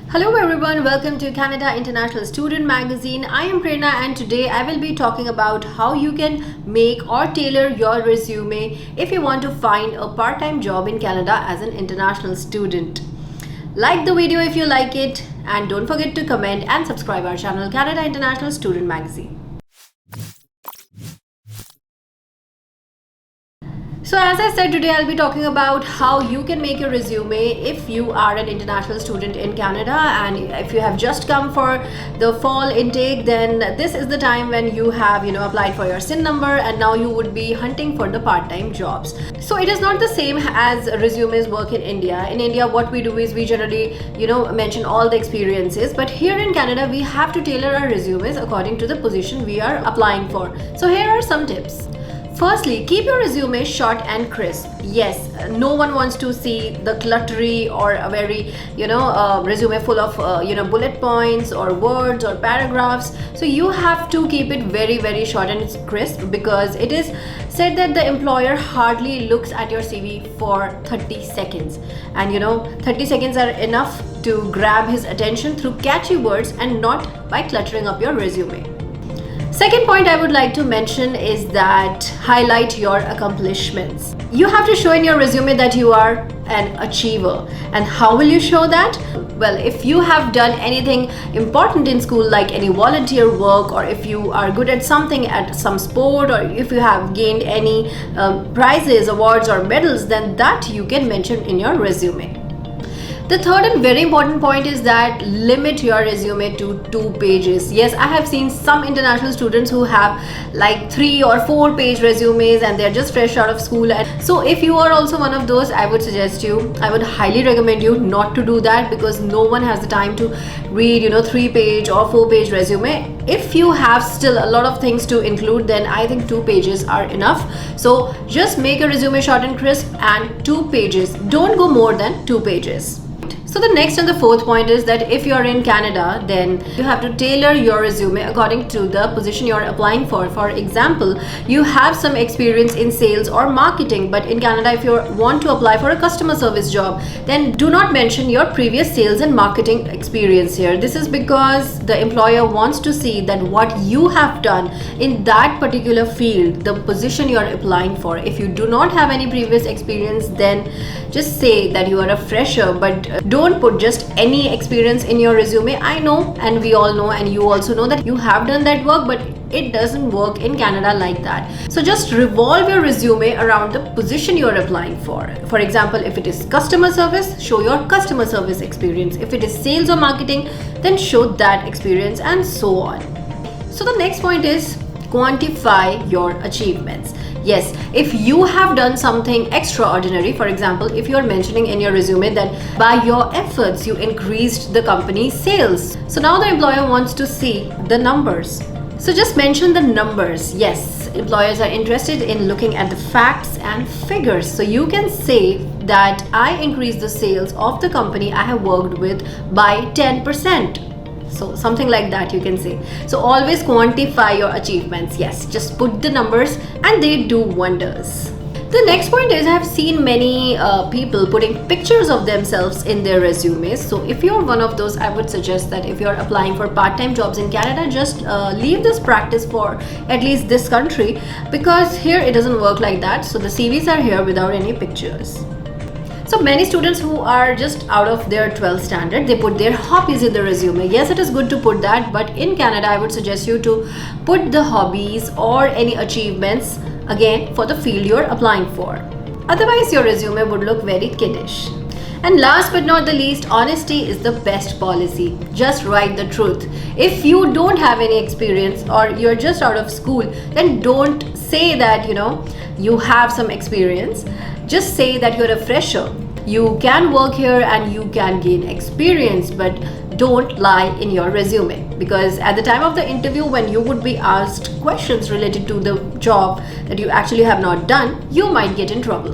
Hello everyone, welcome to Canada International Student Magazine. I am Prerna and today I will be talking about how you can make or tailor your resume if you want to find a part-time job in Canada as an international student. Like the video if you like it and don't forget to comment and subscribe our channel Canada International Student Magazine. So as I said, today I'll be talking about how you can make your resume if you are an international student in Canada, and if you have just come for the fall intake, then this is the time when you have applied for your SIN number and now you would be hunting for the part-time jobs. So it is not the same as resumes work in India. In India, what we do is we generally mention all the experiences, but here in Canada we have to tailor our resumes according to the position we are applying for. So here are some tips. Firstly, keep your resume short and crisp. Yes, no one wants to see the cluttery or a very, resume full of, bullet points or words or paragraphs. So you have to keep it very, very short and crisp, because it is said that the employer hardly looks at your CV for 30 seconds. And 30 seconds are enough to grab his attention through catchy words and not by cluttering up your resume. Second point I would like to mention is that highlight your accomplishments. You have to show in your resume that you are an achiever. And how will you show that? Well, if you have done anything important in school, like any volunteer work, or if you are good at something, at some sport, or if you have gained any prizes, awards or medals, then that you can mention in your resume. The third and very important point is that limit your resume to 2 pages. Yes, I have seen some international students who have like 3 or 4 page resumes and they're just fresh out of school. And so if you are also one of those, I would highly recommend you not to do that, because no one has the time to read 3 page or 4 page resume. If you have still a lot of things to include, then I think 2 pages are enough. So just make a resume short and crisp and 2 pages. Don't go more than 2 pages. So the next and the fourth point is that if you're in Canada, then you have to tailor your resume according to the position you're applying for. For example, you have some experience in sales or marketing, but in Canada, if you want to apply for a customer service job, then do not mention your previous sales and marketing experience here. This is because the employer wants to see that what you have done in that particular field, the position you're applying for. If you do not have any previous experience, then just say that you are a fresher, but don't put just any experience in your resume. I know, and we all know, and you also know, that you have done that work, but it doesn't work in Canada like that. So just revolve your resume around the position you're applying for. For example, if it is customer service, show your customer service experience. If it is sales or marketing, then show that experience, and so on. So the next point is quantify your achievements. Yes, if you have done something extraordinary, for example, if you are mentioning in your resume that by your efforts you increased the company's sales. So now the employer wants to see the numbers. So just mention the numbers. Yes, employers are interested in looking at the facts and figures. So you can say that I increased the sales of the company I have worked with by 10%. So something like that you can say. So always quantify your achievements. Yes, just put the numbers and they do wonders. The next point is, I have seen many people putting pictures of themselves in their resumes. So if you're one of those, I would suggest that if you're applying for part-time jobs in Canada, just leave this practice for at least this country, because here it doesn't work like that. So the CVs are here without any pictures. So many students who are just out of their 12th standard, they put their hobbies in the resume. Yes, it is good to put that, but in Canada, I would suggest you to put the hobbies or any achievements again for the field you're applying for. Otherwise, your resume would look very kiddish. And last but not the least, honesty is the best policy. Just write the truth. If you don't have any experience or you're just out of school, then don't say that you have some experience. Just say that you're a fresher. You can work here and you can gain experience, but don't lie in your resume, because at the time of the interview, when you would be asked questions related to the job that you actually have not done, you might get in trouble.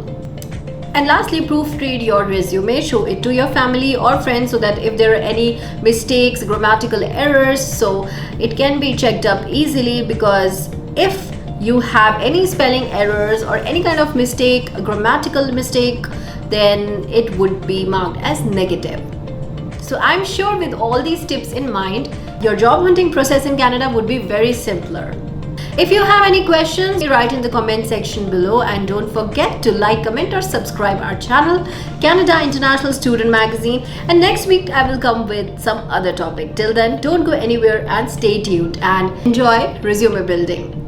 And lastly, proofread your resume, show it to your family or friends so that if there are any mistakes, grammatical errors, so it can be checked up easily, because if you have any spelling errors or any kind of mistake, a grammatical mistake, then it would be marked as negative. So I'm sure with all these tips in mind, your job hunting process in Canada would be very simpler. If you have any questions, write in the comment section below, and don't forget to like, comment or subscribe our channel, Canada International Student Magazine, and next week I will come with some other topic. Till then, don't go anywhere and stay tuned and enjoy resume building.